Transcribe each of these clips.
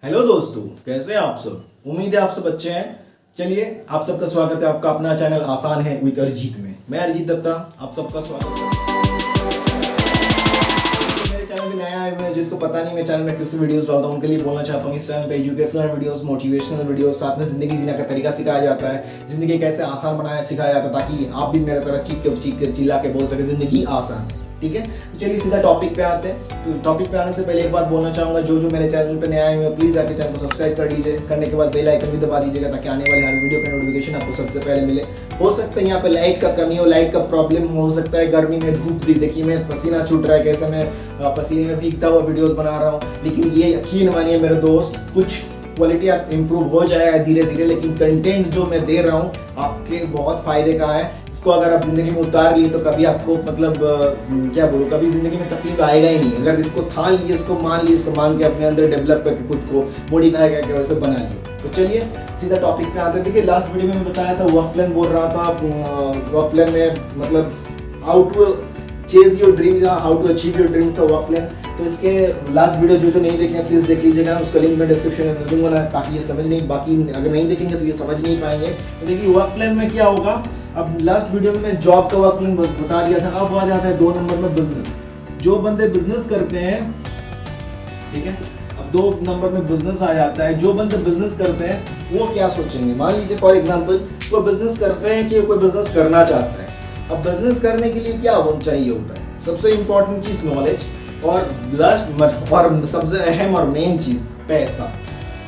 Hello दोस्तों, कैसे हैं आप सब। उम्मीद है आप सब अच्छे हैं। चलिए, आप सबका स्वागत है आपका अपना चैनल आसान है विद अरिजीत में। मैं अरिजीत दत्ता, आप सबका स्वागत है। मेरे चैनल पे नया आए हुए हैं, जिसको पता नहीं मैं चैनल में किस वीडियोस डालता हूं, उनके लिए बोलना चाहता हूं इस चैनल पे एजुकेशनल वीडियोस, मोटिवेशनल वीडियोस, साथ में जिंदगी जीने का तरीका सिखाया जाता है, जिंदगी कैसे आसान बनाया सिखाया जाता है, ताकि आप भी मेरे तरह चीख के चिल्ला के बोल सके जिंदगी आसान है। ठीक है, तो चलिए सीधा टॉपिक पे आते हैं। तो टॉपिक पे आने से पहले एक बात बोलना चाहूंगा, जो मेरे चैनल पे नए आए हुए हैं प्लीज आके चैनल को सब्सक्राइब कर लीजिए। करने के बाद बेल आइकन भी दबा दीजिएगा, ताकि आने वाले हर वीडियो का नोटिफिकेशन आपको सबसे पहले मिले। हो सकता है यहाँ पे लाइट का कमी हो, लाइट का प्रॉब्लम हो सकता है, गर्मी में धूप दी देखिए मैं पसीना छूट रहा है, कैसे मैं पसीने में भीगता हुआ वीडियोस बना रहा हूँ। लेकिन ये यकीन मानिए मेरे दोस्त, कुछ क्वालिटी आप इम्प्रूव हो जाएगा धीरे धीरे, लेकिन कंटेंट जो मैं दे रहा हूँ आपके बहुत फायदे का है। इसको अगर आप जिंदगी में उतार लिए तो कभी आपको मतलब क्या बोलूँ, कभी जिंदगी में तकलीफ आएगा ही नहीं। अगर इसको ठान लिए, इसको मान लिए, इसको मान के अपने अंदर डेवलप करके खुद को मॉडिफाई करके वैसे बना लिए। तो चलिए सीधा टॉपिक पे आते हैं। देखिए, लास्ट वीडियो में मैं बताया था, वर्क प्लान बोल रहा था। वर्क प्लान में मतलब how to chase your dream या how to achieve your dream था वर्क प्लान। तो इसके लास्ट वीडियो जो नहीं देखे हैं प्लीज देख लीजिएगा, उसका लिंक मैं डिस्क्रिप्शन में दूंगा ना, ताकि ये समझ नहीं, बाकी अगर नहीं देखेंगे तो ये समझ नहीं पाएंगे। तो देखिए वर्क प्लान में क्या होगा। अब लास्ट वीडियो में मैं जॉब का वर्क प्लान बता दिया था। अब आ जाता है 2 नंबर में बिजनेस। जो बंदे बिजनेस करते हैं, ठीक है, अब 2 नंबर में बिजनेस आ जाता है। जो बंदे बिजनेस करते हैं वो क्या सोचेंगे। मान लीजिए फॉर एग्जाम्पल वो बिजनेस करते हैं कि कोई बिजनेस करना चाहता है। अब बिजनेस करने के लिए क्या चाहिए होता है, सबसे इंपॉर्टेंट चीज नॉलेज, और लास्ट और सबसे अहम और मेन चीज पैसा।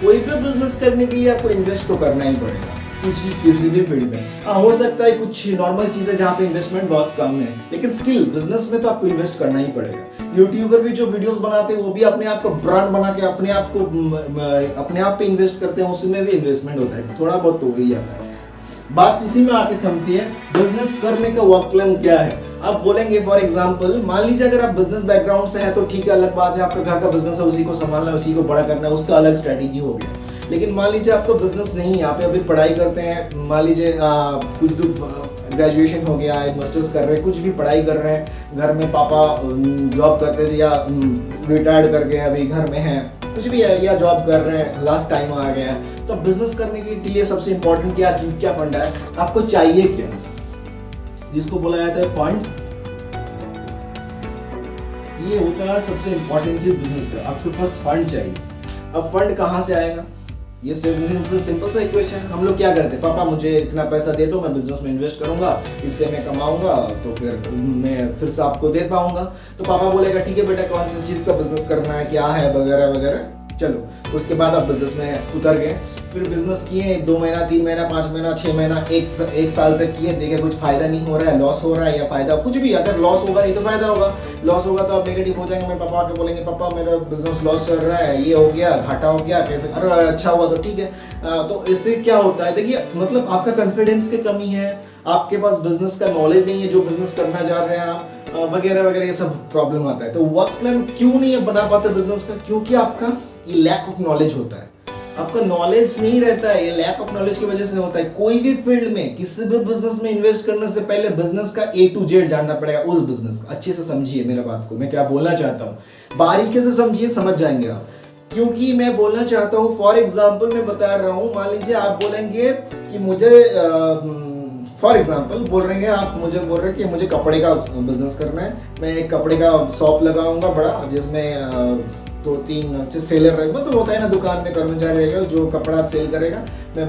कोई भी बिजनेस करने के लिए आपको इन्वेस्ट तो करना ही पड़ेगा, कुछ किसी भी फील्ड में। हो सकता है कुछ नॉर्मल चीजें जहाँ पे इन्वेस्टमेंट बहुत कम है, लेकिन स्टिल बिजनेस में तो आपको इन्वेस्ट करना ही पड़ेगा। यूट्यूबर भी जो वीडियोस बनाते हैं वो भी अपने आप को ब्रांड बना के अपने आप पे इन्वेस्ट करते हैं, उसमें भी इन्वेस्टमेंट होता है, थोड़ा बहुत तो हो ही जाता है। बात इसी में आके थमती है, बिजनेस करने का वर्क प्लान क्या है। आप बोलेंगे फॉर एग्जांपल, मान लीजिए अगर आप बिजनेस बैकग्राउंड से हैं तो ठीक है, अलग बात है, आपका घर का बिजनेस है, उसी को संभालना है, उसी को बड़ा करना है, उसका अलग स्ट्रेटेजी हो गया। लेकिन मान लीजिए आपका बिजनेस नहीं है, आप अभी पढ़ाई करते हैं, मान लीजिए कुछ ग्रेजुएशन हो गया है, मास्टर्स कर रहे हैं, कुछ भी पढ़ाई कर रहे हैं, घर में पापा जॉब करते थे या रिटायर्ड करके अभी घर में हैं, कुछ भी है, या जॉब कर रहे हैं, लास्ट टाइम आ गया है। तो बिजनेस करने के लिए सबसे इंपॉर्टेंट क्या चीज, क्या फंड है, आपको चाहिए क्या, जिसको बोला जाता है फंड। ये होता है सबसे इंपॉर्टेंट चीज बिजनेस का, आपके पास फंड चाहिए। अब फंड कहाँ से आएगा, ये सिंपल सा इक्वेशन है। हम लोग क्या करते हैं, पापा मुझे इतना पैसा दे दो, मैं बिजनेस में इन्वेस्ट करूंगा, इससे मैं कमाऊंगा, तो फिर मैं फिर से आपको दे पाऊंगा। तो पापा बोलेगा ठीक है बेटा, कौन सी चीज का बिजनेस करना है, क्या है, वगैरह वगैरह। चलो उसके बाद आप बिजनेस में उतर गए, फिर बिजनेस किए 2 महीना, 3 महीना, 5 महीना, 6 महीना, एक साल तक किए, देखे कुछ फायदा नहीं हो रहा है, लॉस हो रहा है, या फायदा कुछ भी। अगर लॉस होगा नहीं तो फायदा होगा, लॉस होगा तो आप नेगेटिव हो जाएंगे। मेरे पापा आके बोलेंगे पापा मेरा बिजनेस लॉस चल रहा है, ये हो गया, घाटा हो गया, कैसे, अरे अच्छा हुआ तो ठीक है। तो इससे क्या होता है, देखिए मतलब आपका कॉन्फिडेंस की कमी है, आपके पास बिजनेस का नॉलेज नहीं है, जो बिजनेस करना चाह रहे हैं आप, वगैरह वगैरह, ये सब प्रॉब्लम आता है। तो वर्क प्लान क्यों नहीं बना पाते बिजनेस का, क्योंकि आपका ये लैक ऑफ नॉलेज होता है, आपका नॉलेज नहीं रहता है। ये लैक ऑफ नॉलेज की वजह से होता है। कोई भी फील्ड में, किसी भी बिजनेस में इन्वेस्ट करने से पहले बिजनेस का A to Z जानना पड़ेगा, उस बिजनेस का। अच्छे से समझिए मेरे बात को, मैं क्या बोलना चाहता हूँ, बारीकी से समझिए, समझ जाएंगे आप। क्योंकि मैं बोलना चाहता हूँ, फॉर एग्जाम्पल मैं बता रहा हूँ, मान लीजिए आप बोलेंगे कि मुझे फॉर एग्जाम्पल बोल रहे हैं आप, मुझे बोल रहे हैं कि मुझे कपड़े का बिजनेस करना है, मैं एक कपड़े का शॉप लगाऊंगा बड़ा, जिसमें 2-3 सेलर रहेगा, मतलब होता है ना, दुकान में कर्मचारी रहेगा जो कपड़ा सेल करेगा, मैं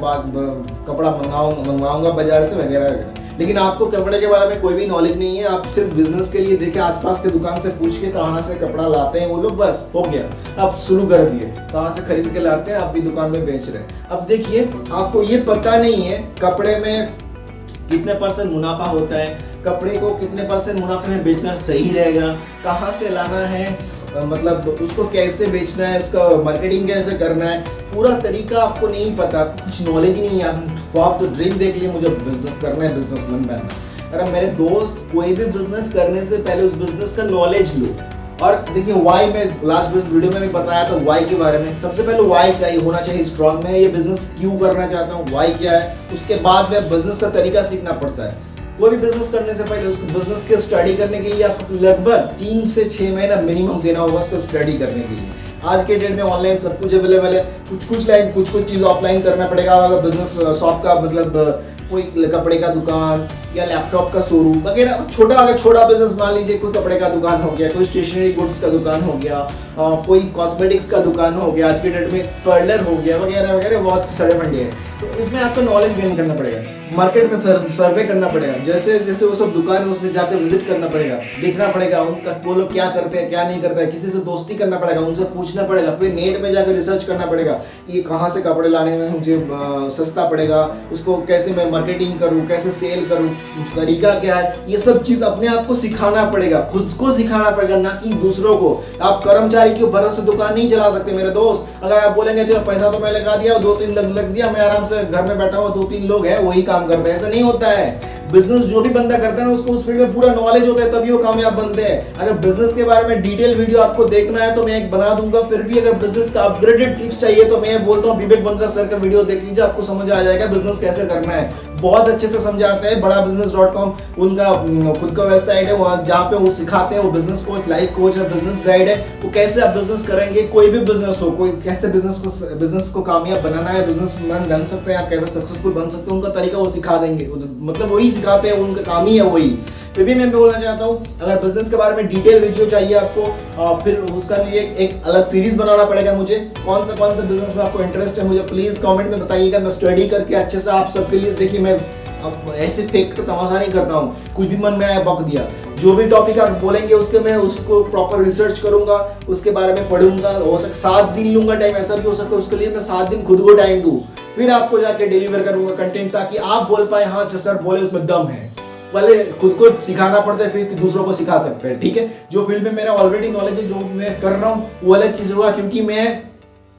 कपड़ा मंगवाऊंगा बाजार से, वगैरह वगैरह। लेकिन आपको कपड़े के बारे में कोई भी नॉलेज नहीं है, आप सिर्फ बिजनेस के लिए देखे आसपास के दुकान से पूछ के कहाँ से कपड़ा लाते हैं वो लोग, बस हो गया, आप शुरू कर दिए, कहाँ से खरीद के लाते हैं, आप भी दुकान में बेच रहे हैं। अब देखिए, आपको ये पता नहीं है कपड़े में कितने % मुनाफा होता है, कपड़े को कितने % मुनाफे में बेचना सही रहेगा, कहाँ से लाना है, मतलब उसको कैसे बेचना है, उसका मार्केटिंग कैसे करना है, पूरा तरीका आपको नहीं पता, कुछ नॉलेज ही नहीं है। आप तो ड्रीम देख लिए मुझे बिजनेस करना है, बिजनेसमैन बनना है। अरे मेरे दोस्त, कोई भी बिजनेस करने से पहले उस बिजनेस का नॉलेज लो। और देखिए वाई, मैं लास्ट वीडियो में भी बताया था वाई के बारे में। सबसे पहले वाई चाहिए, होना चाहिए स्ट्रांग में, ये बिजनेस क्यों करना चाहता हूँ, वाई क्या है, उसके बाद में बिजनेस का तरीका सीखना पड़ता है। कोई भी बिजनेस करने से पहले उसको बिजनेस की स्टडी करने के लिए आपको लगभग 3 से 6 महीना मिनिमम देना होगा उसको स्टडी करने के लिए। आज के डेट में ऑनलाइन सब कुछ अवेलेबल है, कुछ चीज़ ऑफलाइन करना पड़ेगा। अगर बिजनेस शॉप का मतलब कोई कपड़े का दुकान या लैपटॉप का शोरूम वगैरह अगर छोटा बिजनेस मान लीजिए, कोई कपड़े का दुकान हो गया, कोई स्टेशनरी गुड्स का दुकान हो गया, कोई कॉस्मेटिक्स का दुकान हो गया, आज के डेट में पार्लर हो गया वगैरह वगैरह, बहुत सारे फंडे हैं। तो इसमें आपको नॉलेज गेन करना पड़ेगा, मार्केट में सर्वे करना पड़ेगा, जैसे जैसे वो सब दुकान है उसमें जाकर विजिट करना पड़ेगा, देखना पड़ेगा उनका वो लोग क्या करते हैं क्या नहीं करता है, किसी से दोस्ती करना पड़ेगा, उनसे पूछना पड़ेगा, फिर नेट में जाकर रिसर्च करना पड़ेगा कि कहाँ से कपड़े लाने में मुझे सस्ता पड़ेगा, उसको कैसे मैं मार्केटिंग करूँ, कैसे सेल करूँ, तरीका क्या है, ये सब चीज़ अपने आप को सिखाना पड़ेगा, खुद को सिखाना पड़ेगा, ना कि दूसरों को। आप कर्मचारी के भरोसे दुकान नहीं चला सकते मेरे दोस्त। अगर आप बोलेंगे चलो पैसा तो मैं लगा दिया, 2-3 लग दिया, मैं आराम से घर में बैठा हुआ 2-3 लोग हैं वही काम करते हैं, ऐसा नहीं होता है। बिजनेस जो भी बंदा करता है ना उसको उस फील्ड में पूरा नॉलेज होता है, तभी वो कामयाब बनते हैं। अगर बिजनेस के बारे में डिटेल वीडियो आपको देखना है तो मैं एक बना दूंगा, फिर भी अगर बिजनेस का अपग्रेडेड टिप्स चाहिए तो मैं बोलता हूँ विवेक बंद्रा सर का वीडियो देख लीजिए, आपको समझ आ जाएगा बिजनेस कैसे करना है। बहुत अच्छे से समझाते हैं, badabusiness.com उनका खुद का वेबसाइट है, वहाँ जहाँ पे वो सिखाते हैं, वो बिजनेस कोच, लाइफ कोच है, बिजनेस गाइड है, वो कैसे आप बिजनेस करेंगे, कोई भी बिजनेस हो, कोई कैसे बिजनेस को कामयाब बनाना है, बिजनेसमैन बन सकते हैं, आप कैसे सक्सेसफुल बन सकते हैं, उनका तरीका वो सिखा देंगे, मतलब वही सिखाते हैं, उनका काम ही है वही। फिर भी मैं बोलना चाहता हूँ अगर बिजनेस के बारे में डिटेल वीडियो चाहिए आपको, फिर उसका लिए एक अलग सीरीज बनाना पड़ेगा मुझे। कौन सा बिजनेस में आपको इंटरेस्ट है मुझे प्लीज कमेंट में बताइएगा, मैं स्टडी करके अच्छे से आप सबके लिए। देखिए मैं अब ऐसे फेक तो तमाशा नहीं करता हूँ, कुछ भी मन में आया बक दिया। जो भी टॉपिक आप बोलेंगे उसके मैं उसको प्रॉपर रिसर्च करूंगा, उसके बारे में पढ़ूंगा, हो सकता 7 दिन लूंगा टाइम, ऐसा भी हो सकता है उसके लिए मैं 7 दिन खुद को टाइम दूं, फिर आपको जाके डिलीवर करूंगा कंटेंट, ताकि आप बोल पाए हाँ सर बोले उसमें दम है। पहले खुद को सिखाना पड़ता है फिर दूसरों को सिखा सकते हैं, ठीक है। जो फील्ड में मेरा ऑलरेडी नॉलेज है, जो मैं कर रहा हूँ वो अलग चीज हुआ, क्योंकि मैं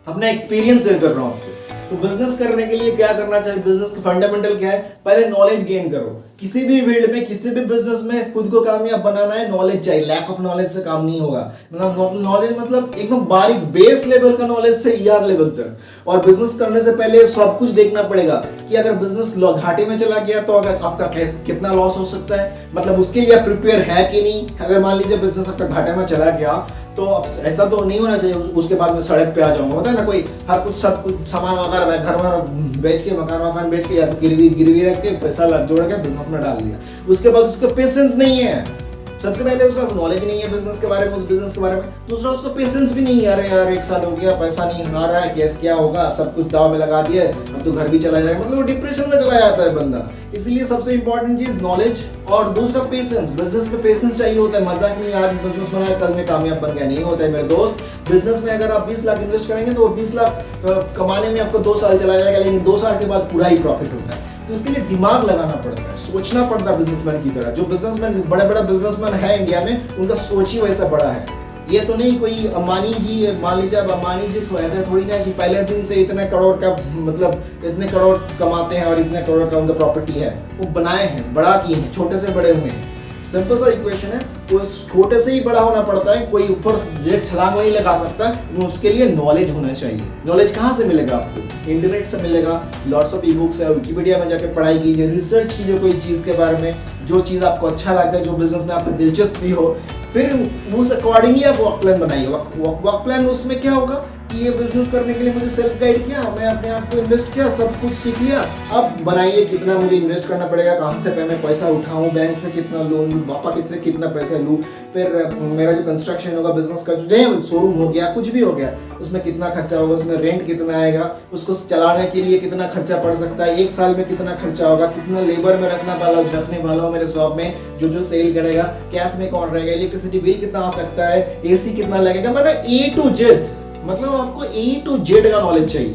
अपना एक्सपीरियंस शेयर कर रहा हूँ आपसे। तो बिजनेस करने के लिए क्या करना चाहिए, बिजनेस का फंडामेंटल क्या है, पहले नॉलेज गेन करो। किसी भी फील्ड में, किसी भी बिजनेस में खुद को कामयाब बनाना है, नॉलेज चाहिए। लैक ऑफ नॉलेज से काम नहीं होगा। मतलब नॉलेज मतलब एकदम बारीक बेस लेवल का नॉलेज से ईआर लेवल तक। और बिजनेस करने से पहले सब कुछ देखना पड़ेगा कि अगर बिजनेस घाटे में चला गया तो अगर आपका कितना लॉस हो सकता है, मतलब उसके लिए प्रिपेयर है कि नहीं। अगर मान लीजिए बिजनेस आपका घाटे में चला गया तो ऐसा तो नहीं होना चाहिए उसके बाद में सड़क पे आ जाऊंगा, होता है ना कोई, हर कुछ सब कुछ सामान वगैरह घर में बेच के, मकान बेच के, या तो गिरवी रख के पैसा जोड़ के बिजनेस में डाल दिया। उसके बाद उसका पेशेंस नहीं है, सबसे पहले उसका नॉलेज नहीं है बिजनेस के बारे में, उस बिजनेस के बारे में। दूसरा उसका पेशेंस भी नहीं है, अरे यार 1 साल हो गया पैसा नहीं आ रहा है, कैसे क्या होगा, सब कुछ दाव में लगा दिया, अब तो घर भी चला जाएगा, मतलब वो डिप्रेशन में चला जाता है बंदा। इसलिए सबसे इंपॉर्टेंट चीज नॉलेज और दूसरा पेशेंस। बिजनेस में पेशेंस चाहिए होता है, मजाक नहीं आज बिजनेस बनाया कल में कामयाब बन गया, नहीं होता है मेरे दोस्त। बिजनेस में अगर आप 20 लाख इन्वेस्ट करेंगे तो वो 20 लाख कमाने में आपको 2 साल चला जाएगा, लेकिन 2 साल के बाद पूरा ही प्रॉफिट होता है। तो इसके लिए दिमाग लगाना पड़ता है, सोचना पड़ता है बिजनेसमैन की तरह। जो बिजनेसमैन बड़े बिजनेसमैन है इंडिया में, उनका सोच ही वैसा बड़ा है। ये तो नहीं कोई अंबानी जी, मान लीजिए अब अंबानी जी तो ऐसा थोड़ी ना कि पहले दिन से इतने करोड़ का, मतलब इतने करोड़ कमाते हैं और इतने करोड़ का उनका प्रॉपर्टी है, वो बनाए हैं, बड़ा किए हैं, छोटे से बड़े हुए हैं। सिंपल सा इक्वेशन है, तो छोटे से ही बड़ा होना पड़ता है, कोई ऊपर डायरेक्ट छलांग नहीं लगा सकता। उसके लिए नॉलेज होना चाहिए। नॉलेज कहाँ से मिलेगा आपको? इंटरनेट से मिलेगा, लॉट्स ऑफ ई बुक्स है, विकिपीडिया में जाकर पढ़ाई कीजिए, रिसर्च कीजिए कोई चीज़ के बारे में, जो चीज़ आपको अच्छा लगता है, जो बिजनेस में आपको दिलचस्पी हो, फिर उस अकॉर्डिंगली आप वर्क प्लान बनाइए। वर्क प्लान उसमें क्या होगा कि ये बिजनेस करने के लिए मुझे सेल्फ गाइड किया, मैं अपने आप को इन्वेस्ट किया, सब कुछ सीख लिया। अब बनाइए कितना मुझे इन्वेस्ट करना पड़ेगा, कहाँ से मैं पैसा उठाऊं, बैंक से कितना लोन लूँ, पापा किससे कितना पैसा लूँ, फिर मेरा जो कंस्ट्रक्शन होगा बिजनेस का, जो शोरूम हो गया, कुछ भी हो गया, उसमें कितना खर्चा होगा, उसमें रेंट कितना आएगा, उसको चलाने के लिए कितना खर्चा पड़ सकता है, 1 साल में कितना खर्चा होगा, कितना लेबर में रखने वाला हूँ मेरे शॉप में, जो सेल करेगा, कैश में कौन रहेगा, इलेक्ट्रिसिटी बिल कितना आ सकता है, AC कितना लगेगा, मतलब A to Z, मतलब आपको A to Z का नॉलेज चाहिए।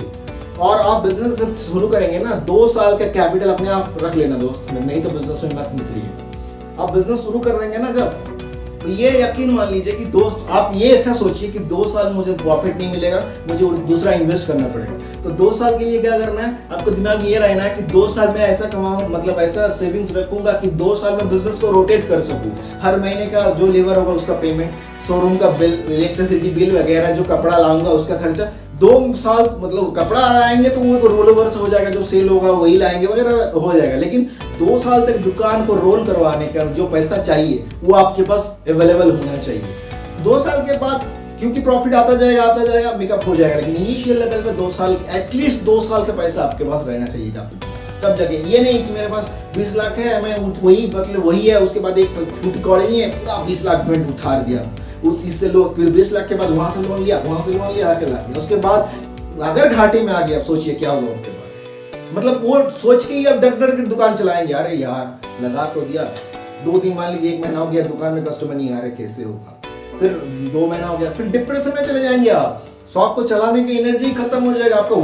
और आप बिजनेस जब शुरू करेंगे ना, 2 साल का कैपिटल अपने आप रख लेना दोस्त, नहीं तो बिजनेस में मत उतरिए। आप बिजनेस शुरू कर देंगे ना जब, तो ये यकीन मान लीजिए कि दोस्त, आप ये ऐसा सोचिए कि 2 साल मुझे प्रॉफिट नहीं मिलेगा, मुझे दूसरा इन्वेस्ट करना पड़ेगा। तो 2 साल के लिए क्या करना है, आपको दिमाग ये रहना है कि 2 साल में ऐसा कमाऊं, मतलब ऐसा सेविंग्स रखूंगा कि 2 साल में बिजनेस को रोटेट कर सकूं। हर महीने का जो लेबर होगा उसका पेमेंट, शोरूम का बिल, इलेक्ट्रिसिटी बिल वगैरह, जो कपड़ा लाऊंगा उसका खर्चा, 2 साल मतलब कपड़ा लाएंगे तो वो तो रोल ओवर से हो जाएगा, जो सेल होगा वही लाएंगे वगैरह हो जाएगा, लेकिन 2 साल तक दुकान को रोल करवाने का जो पैसा चाहिए वो आपके पास अवेलेबल होना चाहिए। 2 साल के बाद क्योंकि प्रॉफिट आता जाएगा मेकअप हो जाएगा, लेकिन इनिशियल लेवल पे 2 साल, एटलीस्ट 2 साल का पैसा आपके पास रहना चाहिए तब जाके। ये नहीं कि मेरे पास 20 लाख है, मैं वही मतलब वही है, उसके बाद एक फूट कौड़ी नहीं है, पूरा 20 लाख में उठार दिया, इससे लोग फिर 20 लाख के बाद वहां से लोन लिया आके ला दिया, उसके बाद अगर घाटे में आ गया, आप सोचिए क्या होगा उनके पास। मतलब वो सोच के ही अब डर के दुकान चलाएंगे, अरे यार लगा तो दिया, 2 दिन मान लीजिए 1 महीना हो गया, दुकान में कस्टमर नहीं आ रहे, कैसे होगा, फिर 2 महीना हो गया, फिर डिप्रेशन में चले जाएंगे आप, शॉप को चलाने की एनर्जी खत्म हो जाएगा, आपको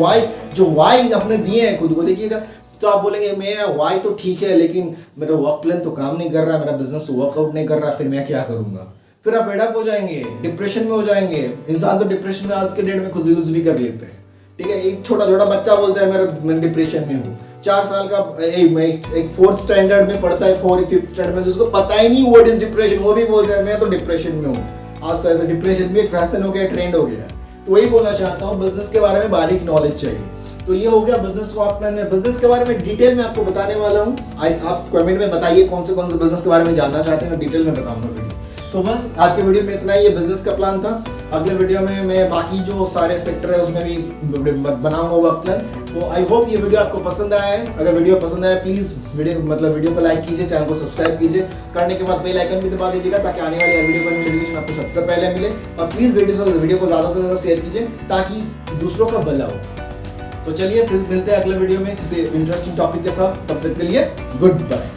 वाई अपने दिए हैं खुद को देखिएगा, तो आप बोलेंगे मेरा वाई तो ठीक है, लेकिन मेरा वर्क प्लान तो काम नहीं कर रहा, मेरा बिजनेस वर्कआउट नहीं कर रहा, फिर मैं क्या करूंगा, फिर आप एडअप हो जाएंगे, डिप्रेशन में हो जाएंगे। इंसान तो डिप्रेशन में आज के डेट में खुद यूज भी कर लेते हैं, ठीक है। एक छोटा बच्चा बोलता है मैं डिप्रेशन में हूँ, 4 साल का एक 4th स्टैंडर्ड में पढ़ता है, 4th 5th स्टैंडर्ड में, जिसको पता ही नहीं व्हाट इज डिप्रेशन, वो भी बोलता है मैं तो डिप्रेशन में हूँ। आज तो ऐसा डिप्रेशन भी एक फैशन हो गया, ट्रेंड हो गया। तो वही बोलना चाहता हूँ, बिजनेस के बारे में बारीक नॉलेज चाहिए। तो ये हो गया बिजनेस वर्क प्लान में। बिजनेस के बारे में डिटेल में आपको बताने वाला हूँ, आप कमेंट में बताइए कौन से बिजनेस के बारे में जानना चाहते हैं, डिटेल में बताऊंगा वीडियो। तो बस आज के वीडियो में इतना ही, ये बिजनेस का प्लान था। अगले वीडियो में मैं बाकी जो सारे सेक्टर है उसमें भी बनाऊंगा वर्क प्लान। तो आई होप ये वीडियो आपको पसंद आया है। अगर वीडियो पसंद आया प्लीज वीडियो को लाइक कीजिए, चैनल को सब्सक्राइब कीजिए, करने के बाद बेल आइकन भी दबा दीजिएगा ताकि आने वाली वीडियो का नोटिफिकेशन आपको सबसे पहले मिले। और प्लीज वीडियो को ज्यादा से ज्यादा शेयर कीजिए ताकि दूसरों का भला हो। तो चलिए फिर मिलते हैं अगले वीडियो में किसी इंटरेस्टिंग टॉपिक के साथ, तब तक के लिए गुड बाय।